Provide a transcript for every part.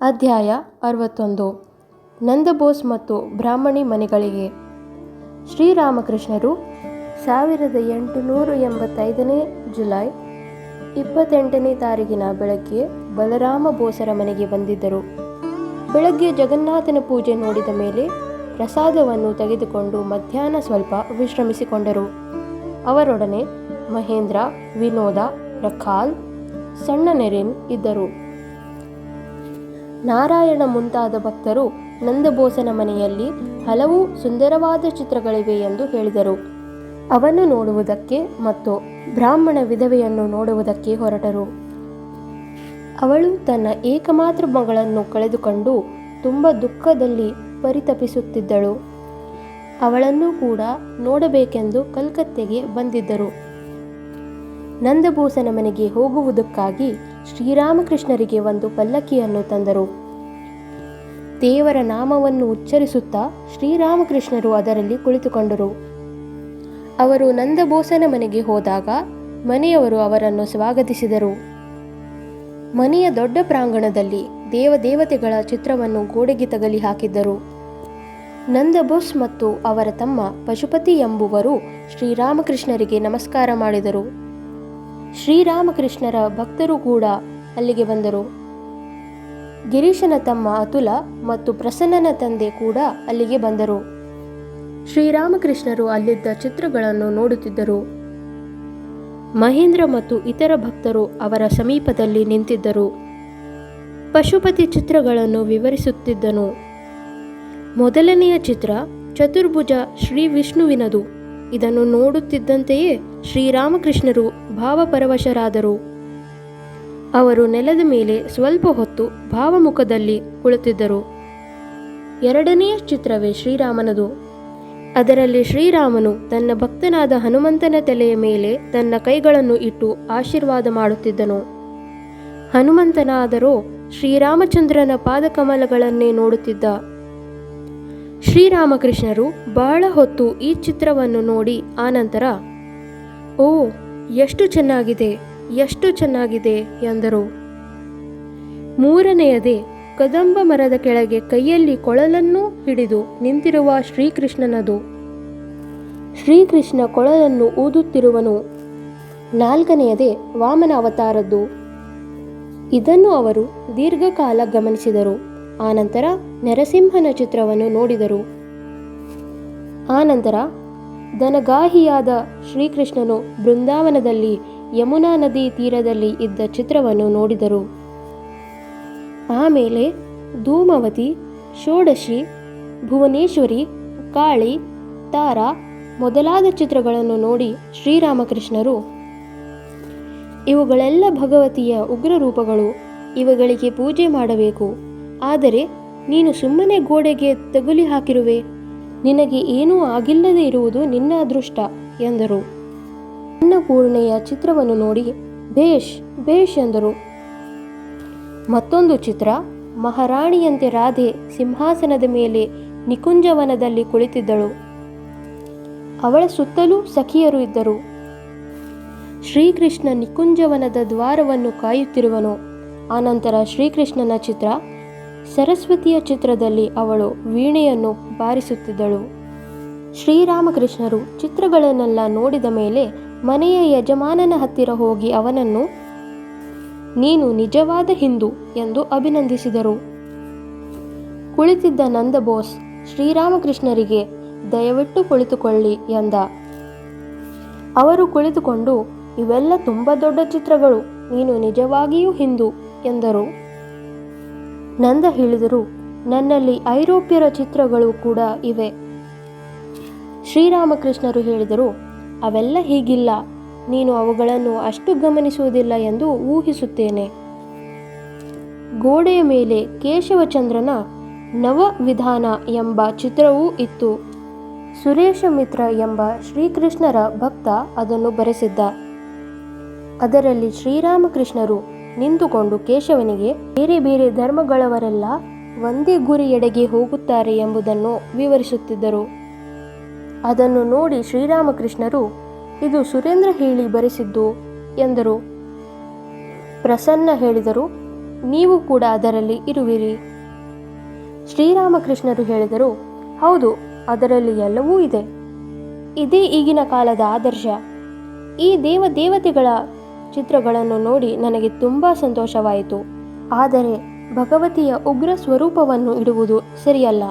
ಅಧ್ಯಾಯ 61 ನಂದಬೋಸ್ ಮತ್ತು ಬ್ರಾಹ್ಮಣಿ ಮನೆಗಳಿಗೆ. ಶ್ರೀರಾಮಕೃಷ್ಣರು 1885 ಜುಲೈ 28ನೇ ತಾರೀಕಿನ ಬೆಳಗ್ಗೆ ಬಲರಾಮ ಬೋಸರ ಮನೆಗೆ ಬಂದಿದ್ದರು. ಬೆಳಗ್ಗೆ ಜಗನ್ನಾಥನ ಪೂಜೆ ನೋಡಿದ ಮೇಲೆ ಪ್ರಸಾದವನ್ನು ತೆಗೆದುಕೊಂಡು ಮಧ್ಯಾಹ್ನ ಸ್ವಲ್ಪ ವಿಶ್ರಮಿಸಿಕೊಂಡರು. ಅವರೊಡನೆ ಮಹೇಂದ್ರ, ವಿನೋದ, ರಖಾಲ್, ಸಣ್ಣ ನೆರಿನ್ ಇದ್ದರು. ನಾರಾಯಣ ಮುಂತಾದ ಭಕ್ತರು ನಂದಬೋಸನ ಮನೆಯಲ್ಲಿ ಹಲವು ಸುಂದರವಾದ ಚಿತ್ರಗಳಿವೆ ಎಂದು ಹೇಳಿದರು. ಅವನ್ನು ನೋಡುವುದಕ್ಕೆ ಮತ್ತು ಬ್ರಾಹ್ಮಣ ವಿಧವೆಯನ್ನು ನೋಡುವುದಕ್ಕೆ ಹೊರಟರು. ಅವಳು ತನ್ನ ಏಕಮಾತ್ರ ಮಗಳನ್ನು ಕಳೆದುಕೊಂಡು ತುಂಬ ದುಃಖದಲ್ಲಿ ಪರಿತಪಿಸುತ್ತಿದ್ದಳು. ಅವಳನ್ನು ಕೂಡ ನೋಡಬೇಕೆಂದು ಕಲ್ಕತ್ತೆಗೆ ಬಂದಿದ್ದರು. ನಂದಬೋಸನ ಮನೆಗೆ ಹೋಗುವುದಕ್ಕಾಗಿ ಶ್ರೀರಾಮಕೃಷ್ಣರಿಗೆ ಒಂದು ಪಲ್ಲಕ್ಕಿಯನ್ನು ತಂದರು. ದೇವರ ನಾಮವನ್ನು ಉಚ್ಚರಿಸುತ್ತಾ ಶ್ರೀರಾಮಕೃಷ್ಣರು ಅದರಲ್ಲಿ ಕುಳಿತುಕೊಂಡರು. ಅವರು ನಂದಬೋಸನ ಮನೆಗೆ ಹೋದಾಗ ಮನೆಯವರು ಅವರನ್ನು ಸ್ವಾಗತಿಸಿದರು. ಮನೆಯ ದೊಡ್ಡ ಪ್ರಾಂಗಣದಲ್ಲಿ ದೇವದೇವತೆಗಳ ಚಿತ್ರವನ್ನು ಗೋಡೆಗೆ ತಗಲಿ ಹಾಕಿದ್ದರು. ನಂದಬೋಸ್ ಮತ್ತು ಅವರ ತಮ್ಮ ಪಶುಪತಿ ಎಂಬುವರು ಶ್ರೀರಾಮಕೃಷ್ಣರಿಗೆ ನಮಸ್ಕಾರ ಮಾಡಿದರು. ಶ್ರೀರಾಮಕೃಷ್ಣರ ಭಕ್ತರು ಕೂಡ ಅಲ್ಲಿಗೆ ಬಂದರು. ಗಿರೀಶನ ತಮ್ಮ ಅತುಲ ಮತ್ತು ಪ್ರಸನ್ನನ ತಂದೆ ಕೂಡ ಅಲ್ಲಿಗೆ ಬಂದರು. ಶ್ರೀರಾಮಕೃಷ್ಣರು ಅಲ್ಲಿದ್ದ ಚಿತ್ರಗಳನ್ನು ನೋಡುತ್ತಿದ್ದರು. ಮಹೇಂದ್ರ ಮತ್ತು ಇತರ ಭಕ್ತರು ಅವರ ಸಮೀಪದಲ್ಲಿ ನಿಂತಿದ್ದರು. ಪಶುಪತಿ ಚಿತ್ರಗಳನ್ನು ವಿವರಿಸುತ್ತಿದ್ದನು. ಮೊದಲನೆಯ ಚಿತ್ರ ಚತುರ್ಭುಜ ಶ್ರೀ ವಿಷ್ಣುವಿನದು. ಇದನ್ನು ನೋಡುತ್ತಿದ್ದಂತೆಯೇ ಶ್ರೀರಾಮಕೃಷ್ಣರು ಭಾವಪರವಶರಾದರು. ಅವರು ನೆಲದ ಮೇಲೆ ಸ್ವಲ್ಪ ಹೊತ್ತು ಭಾವಮುಖದಲ್ಲಿ ಕುಳಿತಿದ್ದರು. ಎರಡನೆಯ ಚಿತ್ರವೇ ಶ್ರೀರಾಮನದು. ಅದರಲ್ಲಿ ಶ್ರೀರಾಮನು ತನ್ನ ಭಕ್ತನಾದ ಹನುಮಂತನ ತಲೆಯ ಮೇಲೆ ತನ್ನ ಕೈಗಳನ್ನು ಇಟ್ಟು ಆಶೀರ್ವಾದ ಮಾಡುತ್ತಿದ್ದನು. ಹನುಮಂತನಾದರೋ ಶ್ರೀರಾಮಚಂದ್ರನ ಪಾದಕಮಲಗಳನ್ನೇ ನೋಡುತ್ತಿದ್ದ. ಶ್ರೀರಾಮಕೃಷ್ಣರು ಬಹಳ ಹೊತ್ತು ಈ ಚಿತ್ರವನ್ನು ನೋಡಿ ಆನಂತರ "ಓ, ಎಷ್ಟು ಚೆನ್ನಾಗಿದೆ, ಎಷ್ಟು ಚೆನ್ನಾಗಿದೆ" ಎಂದರು. ಮೂರನೆಯದೇ ಕದಂಬ ಮರದ ಕೆಳಗೆ ಕೈಯಲ್ಲಿ ಕೊಳಲನ್ನು ಹಿಡಿದು ನಿಂತಿರುವ ಶ್ರೀಕೃಷ್ಣನದು. ಶ್ರೀಕೃಷ್ಣ ಕೊಳಲನ್ನು ಊದುತ್ತಿರುವನು. ನಾಲ್ಕನೆಯದೇ ವಾಮನ ಅವತಾರದ್ದು. ಇದನ್ನು ಅವರು ದೀರ್ಘಕಾಲ ಗಮನಿಸಿದರು. ಆನಂತರ ನರಸಿಂಹನ ಚಿತ್ರವನ್ನು ನೋಡಿದರು. ಆನಂತರ ದನಗಾಹಿಯಾದ ಶ್ರೀಕೃಷ್ಣನು ಬೃಂದಾವನದಲ್ಲಿ ಯಮುನಾ ನದಿ ತೀರದಲ್ಲಿ ಇದ್ದ ಚಿತ್ರವನ್ನು ನೋಡಿದರು. ಆಮೇಲೆ ಧೂಮವತಿ, ಷೋಡಶಿ, ಭುವನೇಶ್ವರಿ, ಕಾಳಿ, ತಾರಾ ಮೊದಲಾದ ಚಿತ್ರಗಳನ್ನು ನೋಡಿ ಶ್ರೀರಾಮಕೃಷ್ಣರು "ಇವುಗಳೆಲ್ಲ ಭಗವತಿಯ ಉಗ್ರ ರೂಪಗಳು, ಇವುಗಳಿಗೆ ಪೂಜೆ ಮಾಡಬೇಕು. ಆದರೆ ನೀನು ಸುಮ್ಮನೆ ಗೋಡೆಗೆ ತಗುಲಿ ಹಾಕಿರುವೆ. ನಿನಗೆ ಏನೂ ಆಗಿಲ್ಲದೆ ಇರುವುದು ನಿನ್ನ ಅದೃಷ್ಟ" ಎಂದರು. ಅನ್ನಪೂರ್ಣೆಯ ಚಿತ್ರವನ್ನು ನೋಡಿ "ಬೇಷ್ ಬೇಷ್" ಎಂದರು. ಮತ್ತೊಂದು ಚಿತ್ರ ಮಹಾರಾಣಿಯಂತೆ ರಾಧೆ ಸಿಂಹಾಸನದ ಮೇಲೆ ನಿಕುಂಜವನದಲ್ಲಿ ಕುಳಿತಿದ್ದಳು. ಅವಳ ಸುತ್ತಲೂ ಸಖಿಯರು ಇದ್ದರು. ಶ್ರೀಕೃಷ್ಣ ನಿಕುಂಜವನದ ದ್ವಾರವನ್ನು ಕಾಯುತ್ತಿರುವನು. ಆನಂತರ ಶ್ರೀಕೃಷ್ಣನ ಚಿತ್ರ ಸರಸ್ವತಿಯ ಚಿತ್ರದಲ್ಲಿ ಅವಳು ವೀಣೆಯನ್ನು ಬಾರಿಸುತ್ತಿದ್ದಳು. ಶ್ರೀರಾಮಕೃಷ್ಣರು ಚಿತ್ರಗಳನ್ನೆಲ್ಲ ನೋಡಿದ ಮೇಲೆ ಮನೆಯ ಯಜಮಾನನ ಹತ್ತಿರ ಹೋಗಿ ಅವನನ್ನು "ನೀನು ನಿಜವಾದ ಹಿಂದೂ" ಎಂದು ಅಭಿನಂದಿಸಿದರು. ಕುಳಿತಿದ್ದ ನಂದಬೋಸ್ ಶ್ರೀರಾಮಕೃಷ್ಣರಿಗೆ "ದಯವಿಟ್ಟು ಕುಳಿತುಕೊಳ್ಳಿ" ಎಂದ. ಅವರು ಕುಳಿತುಕೊಂಡು "ಇವೆಲ್ಲ ತುಂಬ ದೊಡ್ಡ ಚಿತ್ರಗಳು, ನೀನು ನಿಜವಾಗಿಯೂ ಹಿಂದೂ" ಎಂದರು. ನಂದ ಹೇಳಿದರು, "ನನ್ನಲ್ಲಿ ಐರೋಪ್ಯರ ಚಿತ್ರಗಳು ಕೂಡ ಇವೆ." ಶ್ರೀರಾಮಕೃಷ್ಣರು ಹೇಳಿದರು, "ಅವೆಲ್ಲ ಹೀಗಿಲ್ಲ. ನೀನು ಅವುಗಳನ್ನು ಅಷ್ಟು ಗಮನಿಸುವುದಿಲ್ಲ ಎಂದು ಊಹಿಸುತ್ತೇನೆ." ಗೋಡೆಯ ಮೇಲೆ ಕೇಶವಚಂದ್ರನ ನವವಿಧಾನ ಎಂಬ ಚಿತ್ರವೂ ಇತ್ತು. ಸುರೇಶ ಮಿತ್ರ ಎಂಬ ಶ್ರೀಕೃಷ್ಣರ ಭಕ್ತ ಅದನ್ನು ಬರೆಸಿದ್ದ. ಅದರಲ್ಲಿ ಶ್ರೀರಾಮಕೃಷ್ಣರು ನಿಂತುಕೊಂಡು ಕೇಶವನಿಗೆ ಬೇರೆ ಬೇರೆ ಧರ್ಮಗಳವರೆಲ್ಲ ಒಂದೇ ಗುರಿಯೆಡೆಗೆ ಹೋಗುತ್ತಾರೆ ಎಂಬುದನ್ನು ವಿವರಿಸುತ್ತಿದ್ದರು. ಅದನ್ನು ನೋಡಿ ಶ್ರೀರಾಮಕೃಷ್ಣರು "ಇದು ಸುರೇಂದ್ರ ಹೇಳಿ ಬರೆಸಿದ್ದು" ಎಂದರು. ಪ್ರಸನ್ನ ಹೇಳಿದರು, ನೀವು ಕೂಡ ಅದರಲ್ಲಿ ಇರುವಿರಿ. ಶ್ರೀರಾಮಕೃಷ್ಣರು ಹೇಳಿದರು, ಹೌದು, ಅದರಲ್ಲಿ ಎಲ್ಲವೂ ಇದೆ. ಇದೇ ಈಗಿನ ಕಾಲದ ಆದರ್ಶ. ಈ ದೇವತೆಗಳ ಚಿತ್ರಗಳನ್ನು ನೋಡಿ ನನಗೆ ತುಂಬ ಸಂತೋಷವಾಯಿತು. ಆದರೆ ಭಗವತಿಯ ಉಗ್ರ ಸ್ವರೂಪವನ್ನು ಇಡುವುದು ಸರಿಯಲ್ಲ.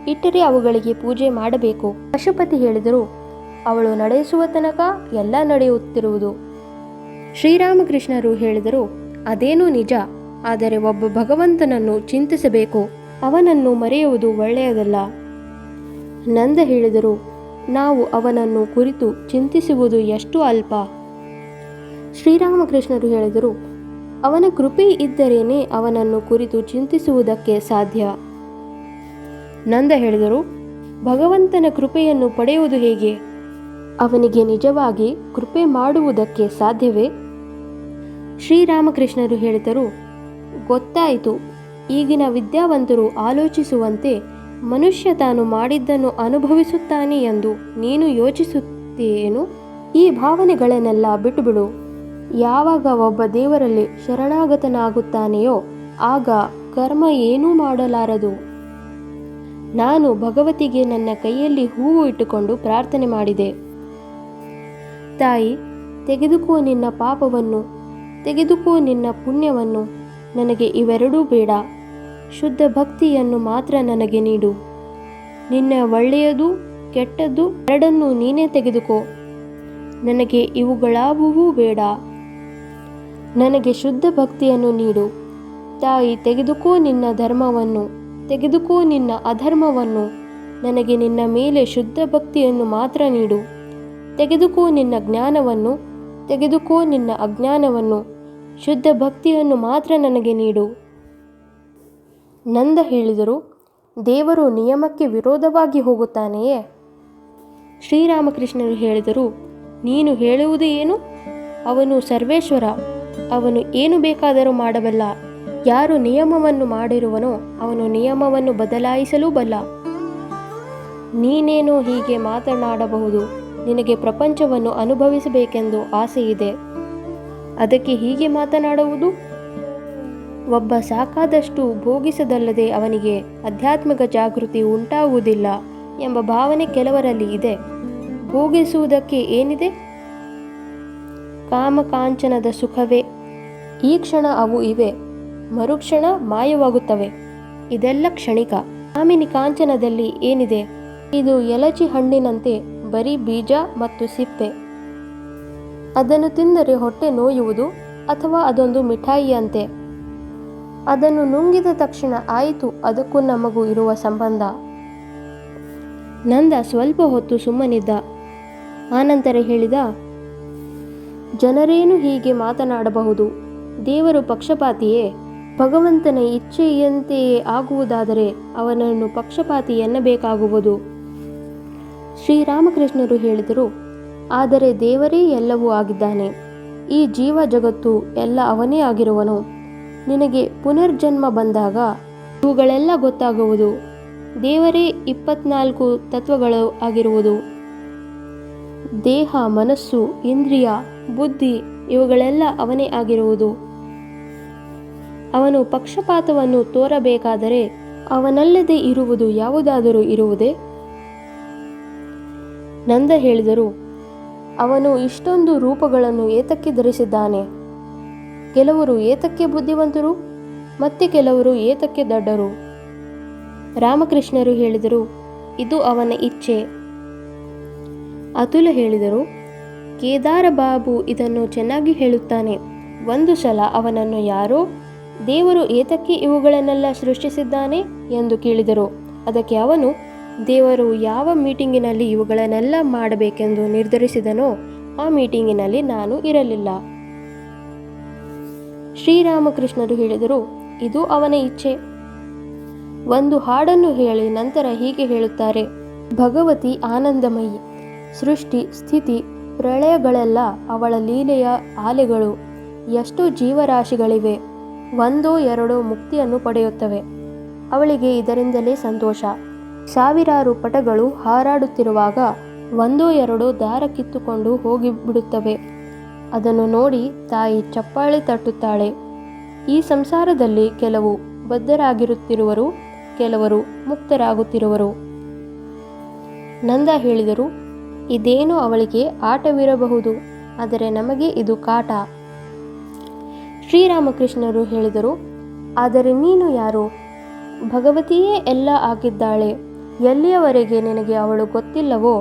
ಇಟ್ಟರೆ ಅವುಗಳಿಗೆ ಪೂಜೆ ಮಾಡಬೇಕು. ಪಶುಪತಿ ಹೇಳಿದರು, ಅವಳು ನಡೆಸುವ ತನಕ ಎಲ್ಲ ನಡೆಯುತ್ತಿರುವುದು. ಶ್ರೀರಾಮಕೃಷ್ಣರು ಹೇಳಿದರು, ಅದೇನೂ ನಿಜ. ಆದರೆ ಒಬ್ಬ ಭಗವಂತನನ್ನು ಚಿಂತಿಸಬೇಕು, ಅವನನ್ನು ಮರೆಯುವುದು ಒಳ್ಳೆಯದಲ್ಲ. ನಂದ ಹೇಳಿದರು, ನಾವು ಅವನನ್ನು ಕುರಿತು ಚಿಂತಿಸುವುದು ಎಷ್ಟು ಅಲ್ಪ. ಶ್ರೀರಾಮಕೃಷ್ಣರು ಹೇಳಿದರು, ಅವನ ಕೃಪೆ ಇದ್ದರೇನೆ ಅವನನ್ನು ಕುರಿತು ಚಿಂತಿಸುವುದಕ್ಕೆ ಸಾಧ್ಯ. ನಂದ ಹೇಳಿದರು, ಭಗವಂತನ ಕೃಪೆಯನ್ನು ಪಡೆಯುವುದು ಹೇಗೆ? ಅವನಿಗೆ ನಿಜವಾಗಿ ಕೃಪೆ ಮಾಡುವುದಕ್ಕೆ ಸಾಧ್ಯವೇ? ಶ್ರೀರಾಮಕೃಷ್ಣರು ಹೇಳಿದರು, ಗೊತ್ತಾಯಿತು. ಈಗಿನ ವಿದ್ಯಾವಂತರು ಆಲೋಚಿಸುವಂತೆ ಮನುಷ್ಯ ತಾನು ಮಾಡಿದ್ದನ್ನು ಅನುಭವಿಸುತ್ತಾನೆ ಎಂದು ನೀನು ಯೋಚಿಸುತ್ತೇನು? ಈ ಭಾವನೆಗಳನ್ನೆಲ್ಲ ಬಿಟ್ಟುಬಿಡು. ಯಾವಾಗ ಒಬ್ಬ ದೇವರಲ್ಲಿ ಶರಣಾಗತನಾಗುತ್ತಾನೆಯೋ ಆಗ ಕರ್ಮ ಏನೂ ಮಾಡಲಾರದು. ನಾನು ಭಗವತಿಗೆ ನನ್ನ ಕೈಯಲ್ಲಿ ಹೂವು ಇಟ್ಟುಕೊಂಡು ಪ್ರಾರ್ಥನೆ ಮಾಡಿದೆ. ತಾಯಿ, ತೆಗೆದುಕೋ ನಿನ್ನ ಪಾಪವನ್ನು, ತೆಗೆದುಕೋ ನಿನ್ನ ಪುಣ್ಯವನ್ನು. ನನಗೆ ಇವೆರಡೂ ಬೇಡ. ಶುದ್ಧ ಭಕ್ತಿಯನ್ನು ಮಾತ್ರ ನನಗೆ ನೀಡು. ನಿನ್ನ ಒಳ್ಳೆಯದು ಕೆಟ್ಟದ್ದು ಎರಡನ್ನೂ ನೀನೇ ತೆಗೆದುಕೋ. ನನಗೆ ಇವುಗಳಾವುವೂ ಬೇಡ. ನನಗೆ ಶುದ್ಧ ಭಕ್ತಿಯನ್ನು ನೀಡು. ತಾಯಿ, ತೆಗೆದುಕೋ ನಿನ್ನ ಧರ್ಮವನ್ನು, ತೆಗೆದುಕೋ ನಿನ್ನ ಅಧರ್ಮವನ್ನು. ನನಗೆ ನಿನ್ನ ಮೇಲೆ ಶುದ್ಧ ಭಕ್ತಿಯನ್ನು ಮಾತ್ರ ನೀಡು. ತೆಗೆದುಕೋ ನಿನ್ನ ಜ್ಞಾನವನ್ನು, ತೆಗೆದುಕೋ ನಿನ್ನ ಅಜ್ಞಾನವನ್ನು. ಶುದ್ಧ ಭಕ್ತಿಯನ್ನು ಮಾತ್ರ ನನಗೆ ನೀಡು. ನಂದ ಹೇಳಿದರು, ದೇವರು ನಿಯಮಕ್ಕೆ ವಿರೋಧವಾಗಿ ಹೋಗುತ್ತಾನೆಯೇ? ಶ್ರೀರಾಮಕೃಷ್ಣರು ಹೇಳಿದರು, ನೀನು ಹೇಳುವುದು ಏನು? ಅವನು ಸರ್ವೇಶ್ವರ. ಅವನು ಏನು ಬೇಕಾದರೂ ಮಾಡಬಲ್ಲ. ಯಾರು ನಿಯಮವನ್ನು ಮಾಡಿರುವನೋ ಅವನು ನಿಯಮವನ್ನು ಬದಲಾಯಿಸಲೂ ಬಲ್ಲ. ನೀನೇನೋ ಹೀಗೆ ಮಾತನಾಡಬಹುದು. ನಿನಗೆ ಪ್ರಪಂಚವನ್ನು ಅನುಭವಿಸಬೇಕೆಂದು ಆಸೆ ಇದೆ. ಅದಕ್ಕೆ ಹೀಗೆ ಮಾತನಾಡುವುದು? ಒಬ್ಬ ಸಾಕಾದಷ್ಟು ಭೋಗಿಸದಲ್ಲದೆ ಅವನಿಗೆ ಆಧ್ಯಾತ್ಮಿಕ ಜಾಗೃತಿ ಉಂಟಾಗುವುದಿಲ್ಲ ಎಂಬ ಭಾವನೆ ಕೆಲವರಲ್ಲಿ ಇದೆ. ಭೋಗಿಸುವುದಕ್ಕೆ ಏನಿದೆ? ಕಾಮಕಾಂಚನದ ಸುಖವೇ. ಈ ಕ್ಷಣ ಅವು ಇವೆ, ಮರುಕ್ಷಣ ಮಾಯವಾಗುತ್ತವೆ. ಇದೆಲ್ಲ ಕ್ಷಣಿಕ. ಕಾಮಿನಿ ಕಾಂಚನದಲ್ಲಿ ಏನಿದೆ? ಇದು ಎಲಚಿ ಹಣ್ಣಿನಂತೆ ಬರೀ ಬೀಜ ಮತ್ತು ಸಿಪ್ಪೆ. ಅದನ್ನು ತಿಂದರೆ ಹೊಟ್ಟೆ ನೋಯುವುದು, ಅಥವಾ ಅದೊಂದು ಮಿಠಾಯಿಯಂತೆ. ಅದನ್ನು ನುಂಗಿದ ತಕ್ಷಣ ಆಯಿತು ಅದಕ್ಕೂ ನಮಗೂ ಇರುವ ಸಂಬಂಧ. ನಂದ ಸ್ವಲ್ಪ ಹೊತ್ತು ಸುಮ್ಮನಿದ್ದ. ಆನಂತರ ಹೇಳಿದ, ಜನರೇನು ಹೀಗೆ ಮಾತನಾಡಬಹುದು? ದೇವರು ಪಕ್ಷಪಾತಿಯೇ? ಭಗವಂತನ ಇಚ್ಛೆಯಂತೆಯೇ ಆಗುವುದಾದರೆ ಅವನನ್ನು ಪಕ್ಷಪಾತಿ ಎನ್ನಬೇಕಾಗುವುದು. ಶ್ರೀರಾಮಕೃಷ್ಣರು ಹೇಳಿದರು, ಆದರೆ ದೇವರೇ ಎಲ್ಲವೂ ಆಗಿದ್ದಾನೆ. ಈ ಜೀವ ಜಗತ್ತು ಎಲ್ಲ ಅವನೇ ಆಗಿರುವನು. ನಿನಗೆ ಪುನರ್ಜನ್ಮ ಬಂದಾಗ ಇವುಗಳೆಲ್ಲ ಗೊತ್ತಾಗುವುದು. ದೇವರೇ 24 ತತ್ವಗಳು ಆಗಿರುವುದು. ದೇಹ, ಮನಸ್ಸು, ಇಂದ್ರಿಯ, ಬುದ್ಧಿ ಇವುಗಳೆಲ್ಲ ಅವನೇ ಆಗಿರುವುದು. ಅವನು ಪಕ್ಷಪಾತವನ್ನು ತೋರಬೇಕಾದರೆ ಅವನಲ್ಲದೆ ಇರುವುದು ಯಾವುದಾದರೂ ಇರುವುದೇ? ನಂದ ಹೇಳಿದರು, ಅವನು ಇಷ್ಟೊಂದು ರೂಪಗಳನ್ನು ಏತಕ್ಕೆ ಧರಿಸಿದ್ದಾನೆ? ಕೆಲವರು ಏತಕ್ಕೆ ಬುದ್ಧಿವಂತರು, ಮತ್ತೆ ಕೆಲವರು ಏತಕ್ಕೆ ದಡ್ಡರು. ರಾಮಕೃಷ್ಣರು ಹೇಳಿದರು, ಇದು ಅವನ ಇಚ್ಛೆ. ಅತುಲ ಹೇಳಿದರು, ಕೇದಾರ ಬಾಬು ಇದನ್ನು ಚೆನ್ನಾಗಿ ಹೇಳುತ್ತಾನೆ. ಒಂದು ಸಲ ಅವನನ್ನು ಯಾರೋ ದೇವರು ಏತಕ್ಕೆ ಇವುಗಳನ್ನೆಲ್ಲ ಸೃಷ್ಟಿಸಿದ್ದಾನೆ ಎಂದು ಕೇಳಿದರು. ಅದಕ್ಕೆ ಅವನು, ದೇವರು ಯಾವ ಮೀಟಿಂಗಿನಲ್ಲಿ ಇವುಗಳನ್ನೆಲ್ಲ ಮಾಡಬೇಕೆಂದು ನಿರ್ಧರಿಸಿದನೋ ಆ ಮೀಟಿಂಗಿನಲ್ಲಿ ನಾನು ಇರಲಿಲ್ಲ. ಶ್ರೀರಾಮಕೃಷ್ಣರು ಹೇಳಿದರು, ಇದು ಅವನ ಇಚ್ಛೆ. ಒಂದು ಹಾಡನ್ನು ಹೇಳಿ ನಂತರ ಹೀಗೆ ಹೇಳುತ್ತಾರೆ, ಭಗವತಿ ಆನಂದಮಯಿ. ಸೃಷ್ಟಿ ಸ್ಥಿತಿ ಪ್ರಳಯಗಳೆಲ್ಲ ಅವಳ ಲೀಲೆಯ ಆಲೆಗಳು. ಎಷ್ಟೋ ಜೀವರಾಶಿಗಳಿವೆ, ಒಂದೋ ಎರಡೋ ಮುಕ್ತಿಯನ್ನು ಪಡೆಯುತ್ತವೆ. ಅವಳಿಗೆ ಇದರಿಂದಲೇ ಸಂತೋಷ. ಸಾವಿರಾರು ಪಟಗಳು ಹಾರಾಡುತ್ತಿರುವಾಗ ಒಂದೋ ಎರಡೋ ದಾರ ಕಿತ್ತುಕೊಂಡು ಹೋಗಿಬಿಡುತ್ತವೆ. ಅದನ್ನು ನೋಡಿ ತಾಯಿ ಚಪ್ಪಾಳೆ ತಟ್ಟುತ್ತಾಳೆ. ಈ ಸಂಸಾರದಲ್ಲಿ ಕೆಲವು ಬದ್ಧರಾಗಿರುತ್ತಿರುವರು, ಕೆಲವರು ಮುಕ್ತರಾಗುತ್ತಿರುವರು. ನಂದ ಹೇಳಿದರು, ಇದೇನೋ ಅವಳಿಗೆ ಆಟವಿರಬಹುದು, ಆದರೆ ನಮಗೆ ಇದು ಕಾಟ. ಶ್ರೀರಾಮಕೃಷ್ಣರು ಹೇಳಿದರು, ಆದರೆ ನೀನು ಯಾರು? ಭಗವತಿಯೇ ಎಲ್ಲ ಆಗಿದ್ದಾಳೆ. ಎಲ್ಲಿಯವರೆಗೆ ನಿನಗೆ ಅವಳು ಗೊತ್ತಿಲ್ಲವೋ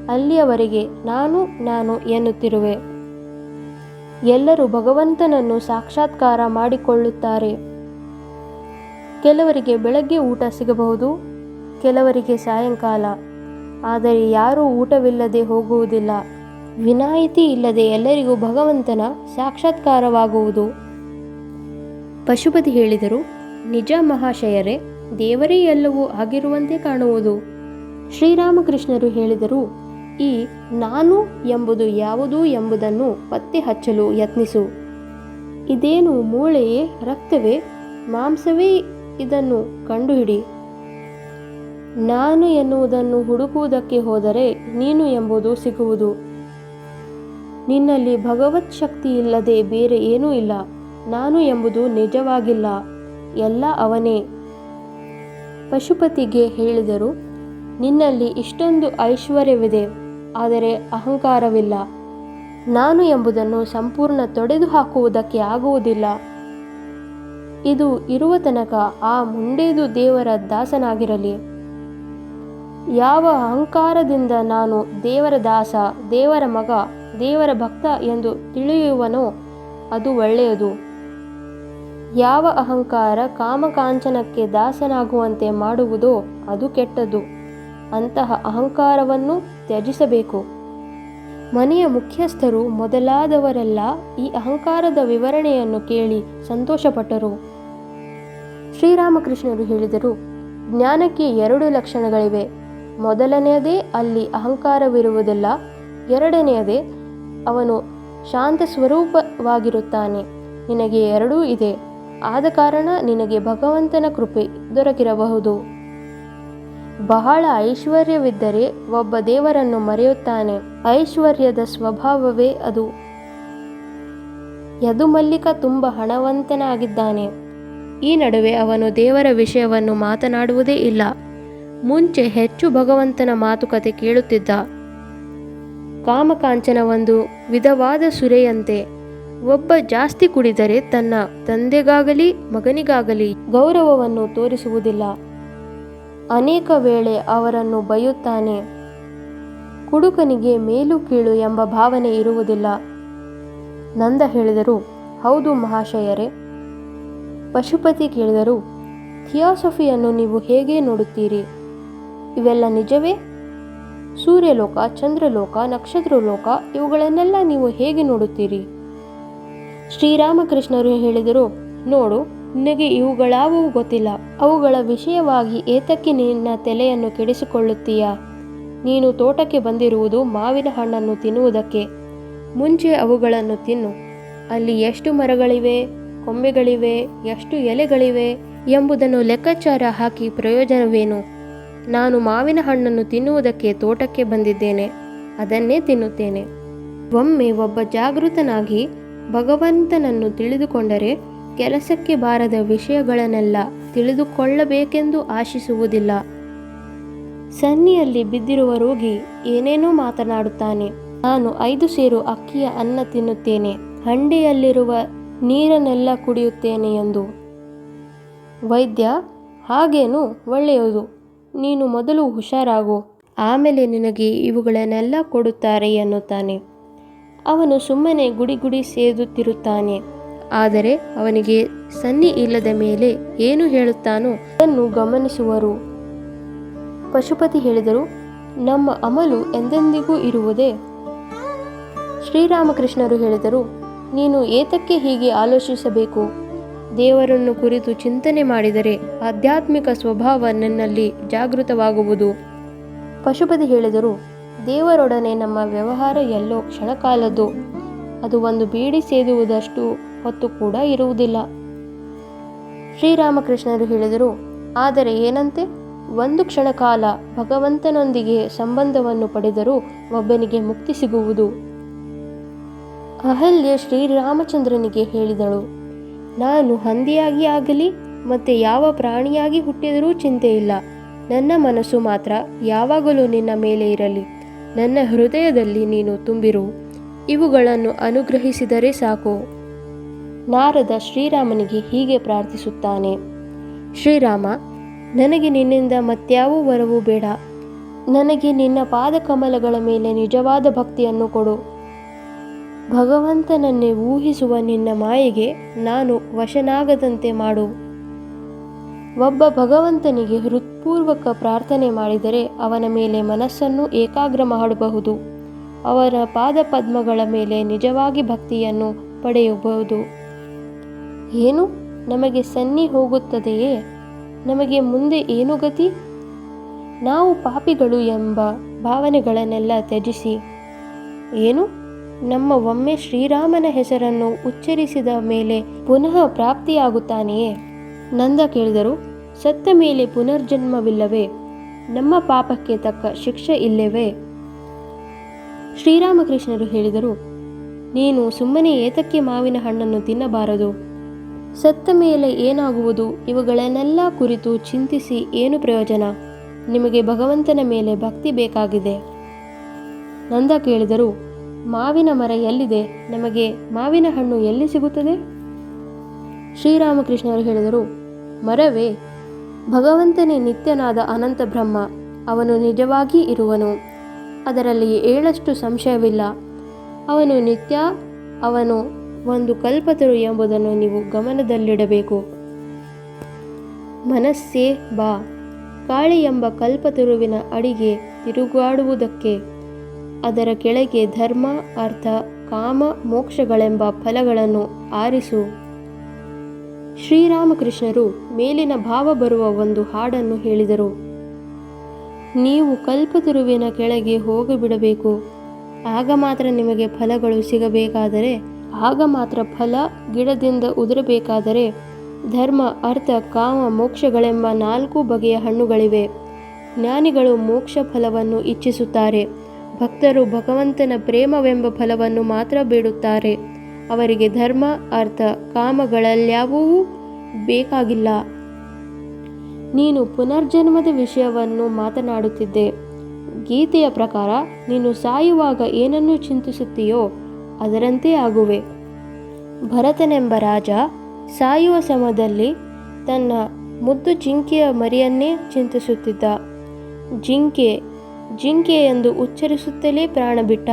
ಅಲ್ಲಿಯವರೆಗೆ ನಾನು ನಾನು ಎನ್ನುತ್ತಿರುವೆ. ಎಲ್ಲರೂ ಭಗವಂತನನ್ನು ಸಾಕ್ಷಾತ್ಕಾರ ಮಾಡಿಕೊಳ್ಳುತ್ತಾರೆ. ಕೆಲವರಿಗೆ ಬೆಳಗ್ಗೆ ಊಟ ಸಿಗಬಹುದು, ಕೆಲವರಿಗೆ ಸಾಯಂಕಾಲ. ಆದರೆ ಯಾರೂ ಊಟವಿಲ್ಲದೆ ಹೋಗುವುದಿಲ್ಲ. ವಿನಾಯಿತಿ ಇಲ್ಲದೆ ಎಲ್ಲರಿಗೂ ಭಗವಂತನ ಸಾಕ್ಷಾತ್ಕಾರವಾಗುವುದು. ಪಶುಪತಿ ಹೇಳಿದರು, ನಿಜ ಮಹಾಶಯರೇ, ದೇವರೇ ಎಲ್ಲವೂ ಆಗಿರುವಂತೆ ಕಾಣುವುದು. ಶ್ರೀರಾಮಕೃಷ್ಣರು ಹೇಳಿದರು, ಈ ನಾನು ಎಂಬುದು ಯಾವುದು ಎಂಬುದನ್ನು ಪತ್ತೆ ಹಚ್ಚಲು ಯತ್ನಿಸು. ಇದೇನು ಮೂಳೆಯೇ, ರಕ್ತವೇ, ಮಾಂಸವೇ? ಇದನ್ನು ಕಂಡುಹಿಡಿ. ನಾನು ಎನ್ನುವುದನ್ನು ಹುಡುಕುವುದಕ್ಕೆ ಹೋದರೆ ನೀನು ಎಂಬುದು ಸಿಗುವುದು. ನಿನ್ನಲ್ಲಿ ಭಗವತ್ ಶಕ್ತಿ ಇಲ್ಲದೆ ಬೇರೆ ಏನೂ ಇಲ್ಲ. ನಾನು ಎಂಬುದು ನಿಜವಾಗಿಲ್ಲ, ಎಲ್ಲ ಅವನೇ. ಪಶುಪತಿಗೆ ಹೇಳಿದರು, ನಿನ್ನಲ್ಲಿ ಇಷ್ಟೊಂದು ಐಶ್ವರ್ಯವಿದೆ, ಆದರೆ ಅಹಂಕಾರವಿಲ್ಲ. ನಾನು ಎಂಬುದನ್ನು ಸಂಪೂರ್ಣ ತೊಡೆದು ಹಾಕುವುದಕ್ಕೆ ಆಗುವುದಿಲ್ಲ. ಇದು ಇರುವ ತನಕ ಆ ಮುಂಡೇದು ದೇವರ ದಾಸನಾಗಿರಲಿ. ಯಾವ ಅಹಂಕಾರದಿಂದ ನಾನು ದೇವರ ದಾಸ, ದೇವರ ಮಗ, ದೇವರ ಭಕ್ತ ಎಂದು ತಿಳಿಯುವನೋ ಅದು ಒಳ್ಳೆಯದು. ಯಾವ ಅಹಂಕಾರ ಕಾಮಕಾಂಚನಕ್ಕೆ ದಾಸನಾಗುವಂತೆ ಮಾಡುವುದೋ ಅದು ಕೆಟ್ಟದ್ದು. ಅಂತಹ ಅಹಂಕಾರವನ್ನು ತ್ಯಜಿಸಬೇಕು. ಮನೆಯ ಮುಖ್ಯಸ್ಥರು ಮೊದಲಾದವರೆಲ್ಲ ಈ ಅಹಂಕಾರದ ವಿವರಣೆಯನ್ನು ಕೇಳಿ ಸಂತೋಷಪಟ್ಟರು. ಶ್ರೀರಾಮಕೃಷ್ಣರು ಹೇಳಿದರು, ಜ್ಞಾನಕ್ಕೆ 2 ಲಕ್ಷಣಗಳಿವೆ. ಮೊದಲನೆಯದೇ ಅಲ್ಲಿ ಅಹಂಕಾರವಿರುವುದಿಲ್ಲ. ಎರಡನೆಯದೇ ಅವನು ಶಾಂತ ಸ್ವರೂಪವಾಗಿರುತ್ತಾನೆ. ನಿನಗೆ ಎರಡೂ ಇದೆ. ಆದ ಕಾರಣ ನಿನಗೆ ಭಗವಂತನ ಕೃಪೆ ದೊರಕಿರಬಹುದು. ಬಹಳ ಐಶ್ವರ್ಯವಿದ್ದರೆ ಒಬ್ಬ ದೇವರನ್ನು ಮರೆಯುತ್ತಾನೆ. ಐಶ್ವರ್ಯದ ಸ್ವಭಾವವೇ ಅದು. ಯದುಮಲ್ಲಿಕ ತುಂಬ ಹಣವಂತನಾಗಿದ್ದಾನೆ. ಈ ನಡುವೆ ಅವನು ದೇವರ ವಿಷಯವನ್ನು ಮಾತನಾಡುವುದೇ ಇಲ್ಲ. ಮುಂಚೆ ಹೆಚ್ಚು ಭಗವಂತನ ಮಾತುಕತೆ ಕೇಳುತ್ತಿದ್ದ. ಕಾಮಕಾಂಚನ ಒಂದು ವಿಧವಾದ ಸುರೆಯಂತೆ. ಒಬ್ಬ ಜಾಸ್ತಿ ಕುಡಿದರೆ ತನ್ನ ತಂದೆಗಾಗಲಿ ಮಗನಿಗಾಗಲಿ ಗೌರವವನ್ನು ತೋರಿಸುವುದಿಲ್ಲ. ಅನೇಕ ವೇಳೆ ಅವರನ್ನು ಬೈಯುತ್ತಾನೆ. ಕುಡುಕನಿಗೆ ಮೇಲು ಕೀಳು ಎಂಬ ಭಾವನೆ ಇರುವುದಿಲ್ಲ. ನಂದ ಹೇಳಿದರು, ಹೌದು ಮಹಾಶಯರೇ. ಪಶುಪತಿ ಕೇಳಿದರು, ಥಿಯಾಸಫಿಯನ್ನು ನೀವು ಹೇಗೆ ನೋಡುತ್ತೀರಿ? ಇವೆಲ್ಲ ನಿಜವೇ? ಸೂರ್ಯಲೋಕ, ಚಂದ್ರಲೋಕ, ನಕ್ಷತ್ರಲೋಕ ಇವುಗಳನ್ನೆಲ್ಲ ನೀವು ಹೇಗೆ ನೋಡುತ್ತೀರಿ? ಶ್ರೀರಾಮಕೃಷ್ಣರು ಹೇಳಿದರು, ನೋಡು, ನಿನಗೆ ಇವುಗಳಾವುವು ಗೊತ್ತಿಲ್ಲ. ಅವುಗಳ ವಿಷಯವಾಗಿ ಏತಕ್ಕೆ ನಿನ್ನ ತಲೆಯನ್ನು ಕೆಡಿಸಿಕೊಳ್ಳುತ್ತೀಯಾ? ನೀನು ತೋಟಕ್ಕೆ ಬಂದಿರುವುದು ಮಾವಿನ ಹಣ್ಣನ್ನು ತಿನ್ನುವುದಕ್ಕೆ. ಮುಂಚೆ ಅವುಗಳನ್ನು ತಿನ್ನು. ಅಲ್ಲಿ ಎಷ್ಟು ಮರಗಳಿವೆ, ಕೊಂಬೆಗಳಿವೆ, ಎಷ್ಟು ಎಲೆಗಳಿವೆ ಎಂಬುದನ್ನು ಲೆಕ್ಕಾಚಾರ ಹಾಕಿ ಪ್ರಯೋಜನವೇನು? ನಾನು ಮಾವಿನ ಹಣ್ಣನ್ನು ತಿನ್ನುವುದಕ್ಕೆ ತೋಟಕ್ಕೆ ಬಂದಿದ್ದೇನೆ, ಅದನ್ನೇ ತಿನ್ನುತ್ತೇನೆ. ಒಮ್ಮೆ ಒಬ್ಬ ಜಾಗೃತನಾಗಿ ಭಗವಂತನನ್ನು ತಿಳಿದುಕೊಂಡರೆ ಕೆಲಸಕ್ಕೆ ಬಾರದ ವಿಷಯಗಳನ್ನೆಲ್ಲ ತಿಳಿದುಕೊಳ್ಳಬೇಕೆಂದು ಆಶಿಸುವುದಿಲ್ಲ. ಸನ್ನಿಯಲ್ಲಿ ಬಿದ್ದಿರುವ ರೋಗಿ ಏನೇನೋ ಮಾತನಾಡುತ್ತಾನೆ. ನಾನು 5 ಸೇರು ಅಕ್ಕಿಯ ಅನ್ನ ತಿನ್ನುತ್ತೇನೆ, ಹಂಡೆಯಲ್ಲಿರುವ ನೀರನ್ನೆಲ್ಲ ಕುಡಿಯುತ್ತೇನೆ ಎಂದು. ವೈದ್ಯ, ಹಾಗೇನು, ಒಳ್ಳೆಯದು. ನೀನು ಮೊದಲು ಹುಷಾರಾಗು, ಆಮೇಲೆ ನಿನಗೆ ಇವುಗಳನ್ನೆಲ್ಲ ಕೊಡುತ್ತಾರೆ ಎನ್ನುತ್ತಾನೆ. ಅವನು ಸುಮ್ಮನೆ ಗುಡಿ ಸೇದುತ್ತಿರುತ್ತಾನೆ. ಆದರೆ ಅವನಿಗೆ ಸನ್ನಿ ಇಲ್ಲದ ಮೇಲೆ ಏನು ಹೇಳುತ್ತಾನೋ ಅದನ್ನು ಗಮನಿಸುವರು. ಪಶುಪತಿ ಹೇಳಿದರು, ನಮ್ಮ ಅಮಲು ಎಂದೆಂದಿಗೂ ಇರುವುದೇ? ಶ್ರೀರಾಮಕೃಷ್ಣರು ಹೇಳಿದರು, ನೀನು ಏತಕ್ಕೆ ಹೀಗೆ ಆಲೋಚಿಸಬೇಕು? ದೇವರನ್ನು ಕುರಿತು ಚಿಂತನೆ ಮಾಡಿದರೆ ಆಧ್ಯಾತ್ಮಿಕ ಸ್ವಭಾವ ನಿನ್ನಲ್ಲಿ ಜಾಗೃತವಾಗುವುದು. ಪಶುಪತಿ ಹೇಳಿದರು, ದೇವರೊಡನೆ ನಮ್ಮ ವ್ಯವಹಾರ ಎಲ್ಲೋ ಕ್ಷಣಕಾಲದ್ದು. ಅದು ಒಂದು ಬೀಡಿ ಸೇದುವುದಷ್ಟು ಹೊತ್ತು ಕೂಡ ಇರುವುದಿಲ್ಲ. ಶ್ರೀರಾಮಕೃಷ್ಣರು ಹೇಳಿದರು, ಆದರೆ ಏನಂತೆ? 1 ಕ್ಷಣಕಾಲ ಭಗವಂತನೊಂದಿಗೆ ಸಂಬಂಧವನ್ನು ಪಡೆದರೂ ಒಬ್ಬನಿಗೆ ಮುಕ್ತಿ ಸಿಗುವುದು. ಅಹಲ್ಯೆ ಶ್ರೀರಾಮಚಂದ್ರನಿಗೆ ಹೇಳಿದಳು, ನಾನು ಹಂದಿಯಾಗಿ ಆಗಲಿ ಮತ್ತು ಯಾವ ಪ್ರಾಣಿಯಾಗಿ ಹುಟ್ಟಿದರೂ ಚಿಂತೆ ಇಲ್ಲ. ನನ್ನ ಮನಸ್ಸು ಮಾತ್ರ ಯಾವಾಗಲೂ ನಿನ್ನ ಮೇಲೆ ಇರಲಿ. ನನ್ನ ಹೃದಯದಲ್ಲಿ ನೀನು ತುಂಬಿರು. ಇವುಗಳನ್ನು ಅನುಗ್ರಹಿಸಿದರೆ ಸಾಕು. ನಾರದ ಶ್ರೀರಾಮನಿಗೆ ಹೀಗೆ ಪ್ರಾರ್ಥಿಸುತ್ತಾನೆ. ಶ್ರೀರಾಮ, ನನಗೆ ನಿನ್ನಿಂದ ಮತ್ಯಾವ ವರವೂ ಬೇಡ. ನನಗೆ ನಿನ್ನ ಪಾದಕಮಲಗಳ ಮೇಲೆ ನಿಜವಾದ ಭಕ್ತಿಯನ್ನು ಕೊಡು. ಭಗವಂತನನ್ನೇ ಊಹಿಸುವ ನಿನ್ನ ಮಾಯೆಗೆ ನಾನು ವಶನಾಗದಂತೆ ಮಾಡು. ಒಬ್ಬ ಭಗವಂತನಿಗೆ ಹೃತ್ಪೂರ್ವಕ ಪ್ರಾರ್ಥನೆ ಮಾಡಿದರೆ ಅವನ ಮೇಲೆ ಮನಸ್ಸನ್ನು ಏಕಾಗ್ರ ಮಾಡಬಹುದು. ಅವರ ಪಾದಪದ್ಮಗಳ ಮೇಲೆ ನಿಜವಾಗಿ ಭಕ್ತಿಯನ್ನು ಪಡೆಯಬಹುದು. ಏನು, ನಮಗೆ ಸನ್ನಿ ಹೋಗುತ್ತದೆಯೇ? ನಮಗೆ ಮುಂದೆ ಏನು ಗತಿ? ನಾವು ಪಾಪಿಗಳು ಎಂಬ ಭಾವನೆಗಳನ್ನೆಲ್ಲ ತ್ಯಜಿಸಿ, ಏನು, ನಮ್ಮ ಒಮ್ಮೆ ಶ್ರೀರಾಮನ ಹೆಸರನ್ನು ಉಚ್ಚರಿಸಿದ ಮೇಲೆ ಪುನಃ ಪ್ರಾಪ್ತಿಯಾಗುತ್ತಾನೆಯೇ? ನಂದ ಕೇಳಿದರು, ಸತ್ತ ಮೇಲೆ ಪುನರ್ಜನ್ಮವಿಲ್ಲವೇ? ನಮ್ಮ ಪಾಪಕ್ಕೆ ತಕ್ಕ ಶಿಕ್ಷೆ ಇಲ್ಲವೇ? ಶ್ರೀರಾಮಕೃಷ್ಣರು ಹೇಳಿದರು, ನೀನು ಸುಮ್ಮನೆ ಏತಕ್ಕೆ ಮಾವಿನ ಹಣ್ಣನ್ನು ತಿನ್ನಬಾರದು? ಸತ್ತ ಮೇಲೆ ಏನಾಗುವುದು? ಇವುಗಳನ್ನೆಲ್ಲ ಕುರಿತು ಚಿಂತಿಸಿ ಏನು ಪ್ರಯೋಜನ? ನಿಮಗೆ ಭಗವಂತನ ಮೇಲೆ ಭಕ್ತಿ ಬೇಕಾಗಿದೆ. ನಂದ ಕೇಳಿದರು, ಮಾವಿನ ಮರ ಎಲ್ಲಿದೆ? ನಮಗೆ ಮಾವಿನ ಹಣ್ಣು ಎಲ್ಲಿ ಸಿಗುತ್ತದೆ? ಶ್ರೀರಾಮಕೃಷ್ಣರು ಹೇಳಿದರು, ಮರವೇ? ಭಗವಂತನೇ ನಿತ್ಯನಾದ ಅನಂತ ಬ್ರಹ್ಮ. ಅವನು ನಿಜವಾಗಿ ಇರುವನು, ಅದರಲ್ಲಿ ಏಳಷ್ಟು ಸಂಶಯವಿಲ್ಲ. ಅವನು ನಿತ್ಯ, ಅವನು ಒಂದು ಕಲ್ಪತರು ಎಂಬುದನ್ನು ನೀವು ಗಮನದಲ್ಲಿಡಬೇಕು. ಮನಸ್ಸೇ ಬಾ, ಕಾಳಿ ಎಂಬ ಕಲ್ಪತರುವಿನ ಅಡಿಗೆ ತಿರುಗಾಡುವುದಕ್ಕೆ. ಅದರ ಕೆಳಗೆ ಧರ್ಮ, ಅರ್ಥ, ಕಾಮ, ಮೋಕ್ಷಗಳೆಂಬ ಫಲಗಳನ್ನು ಆರಿಸು. ಶ್ರೀರಾಮಕೃಷ್ಣರು ಮೇಲಿನ ಭಾವ ಬರುವ ಒಂದು ಹಾಡನ್ನು ಹೇಳಿದರು. ನೀವು ಕಲ್ಪತರುವಿನ ಕೆಳಗೆ ಹೋಗಿಬಿಡಬೇಕು. ಆಗ ಮಾತ್ರ ನಿಮಗೆ ಫಲಗಳು ಸಿಗಬೇಕಾದರೆ, ಆಗ ಮಾತ್ರ ಫಲ ಗಿಡದಿಂದ ಉದುರಬೇಕಾದರೆ, ಧರ್ಮ, ಅರ್ಥ, ಕಾಮ, ಮೋಕ್ಷಗಳೆಂಬ 4 ಬಗೆಯ ಹಣ್ಣುಗಳಿವೆ. ಜ್ಞಾನಿಗಳು ಮೋಕ್ಷ ಫಲವನ್ನು ಇಚ್ಛಿಸುತ್ತಾರೆ. ಭಕ್ತರು ಭಗವಂತನ ಪ್ರೇಮವೆಂಬ ಫಲವನ್ನು ಮಾತ್ರ ಬೇಡುತ್ತಾರೆ. ಅವರಿಗೆ ಧರ್ಮ, ಅರ್ಥ, ಕಾಮಗಳೆಲ್ಯಾವೂ ಬೇಕಾಗಿಲ್ಲ. ನೀನು ಪುನರ್ಜನ್ಮದ ವಿಷಯವನ್ನು ಮಾತನಾಡುತ್ತಿದ್ದೆ. ಗೀತೆಯ ಪ್ರಕಾರ ನೀನು ಸಾಯುವಾಗ ಏನನ್ನು ಚಿಂತಿಸುತ್ತೀಯೋ ಅದರಂತೆ ಆಗುವೆ. ಭರತನೆಂಬ ರಾಜ ಸಾಯುವ ಸಮಯದಲ್ಲಿ ತನ್ನ ಮುದ್ದು ಜಿಂಕೆಯ ಮರಿಯನ್ನೇ ಚಿಂತಿಸುತ್ತಿದ್ದ. ಜಿಂಕೆ ಜಿಂಕೆ ಎಂದು ಉಚ್ಚರಿಸುತ್ತಲೇ ಪ್ರಾಣ ಬಿಟ್ಟ.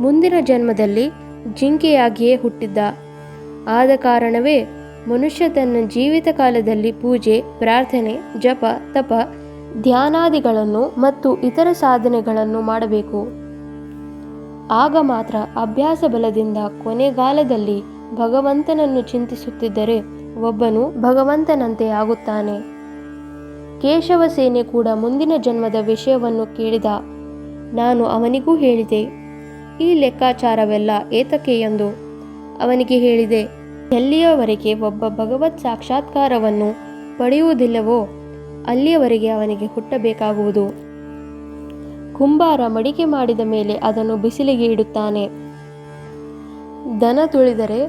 ಮುಂದಿನ ಜನ್ಮದಲ್ಲಿ ಜಿಂಕೆಯಾಗಿಯೇ ಹುಟ್ಟಿದ್ದ. ಆದ ಕಾರಣವೇ ಮನುಷ್ಯ ತನ್ನ ಜೀವಿತ ಕಾಲದಲ್ಲಿ ಪೂಜೆ, ಪ್ರಾರ್ಥನೆ, ಜಪ, ತಪ, ಧ್ಯಾನಾದಿಗಳನ್ನು ಮತ್ತು ಇತರ ಸಾಧನೆಗಳನ್ನು ಮಾಡಬೇಕು. ಆಗ ಮಾತ್ರ ಅಭ್ಯಾಸ ಬಲದಿಂದ ಕೊನೆಗಾಲದಲ್ಲಿ ಭಗವಂತನನ್ನು ಚಿಂತಿಸುತ್ತಿದ್ದರೆ ಒಬ್ಬನು ಭಗವಂತನಂತೆ ಆಗುತ್ತಾನೆ. ಕೇಶವಸೇನೆ ಕೂಡ ಮುಂದಿನ ಜನ್ಮದ ವಿಷಯವನ್ನು ಕೇಳಿದ. ನಾನು ಅವನಿಗೂ ಹೇಳಿದೆ, ಈ ಲೆಕ್ಕಾಚಾರವೆಲ್ಲ ಏತಕ್ಕೆ ಎಂದು. ಅವನಿಗೆ ಹೇಳಿದೆ, ಎಲ್ಲಿಯವರೆಗೆ ಒಬ್ಬ ಭಗವತ್ ಸಾಕ್ಷಾತ್ಕಾರವನ್ನು ಪಡೆಯುವುದಿಲ್ಲವೋ ಅಲ್ಲಿಯವರೆಗೆ ಅವನಿಗೆ ಹುಟ್ಟಬೇಕಾಗುವುದು. ಕುಂಬಾರ ಮಡಿಕೆ ಮಾಡಿದ ಮೇಲೆ ಅದನ್ನು ಬಿಸಿಲಿಗೆ ಇಡುತ್ತಾನೆ. ದನ ತುಳಿದರೆ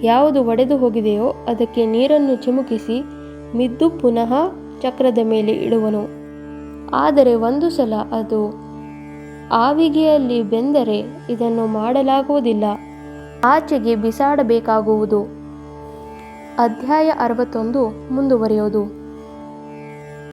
ಯಾವುದು ಒಡೆದು ಹೋಗಿದೆಯೋ ಅದಕ್ಕೆ ನೀರನ್ನು ಚಿಮುಕಿಸಿ ಮಿದ್ದು ಪುನಃ ಚಕ್ರದ ಮೇಲೆ ಇಡುವನು. ಆದರೆ ಒಂದು ಸಲ ಅದು ಆವಿಗೆಯಲ್ಲಿ ಬೆಂದರೆ ಇದನ್ನು ಮಾಡಲಾಗುವುದಿಲ್ಲ, ಆಚೆಗೆ ಬಿಸಾಡಬೇಕಾಗುವುದು. ಅಧ್ಯಾಯ 61 ಮುಂದುವರಿಯೋದು.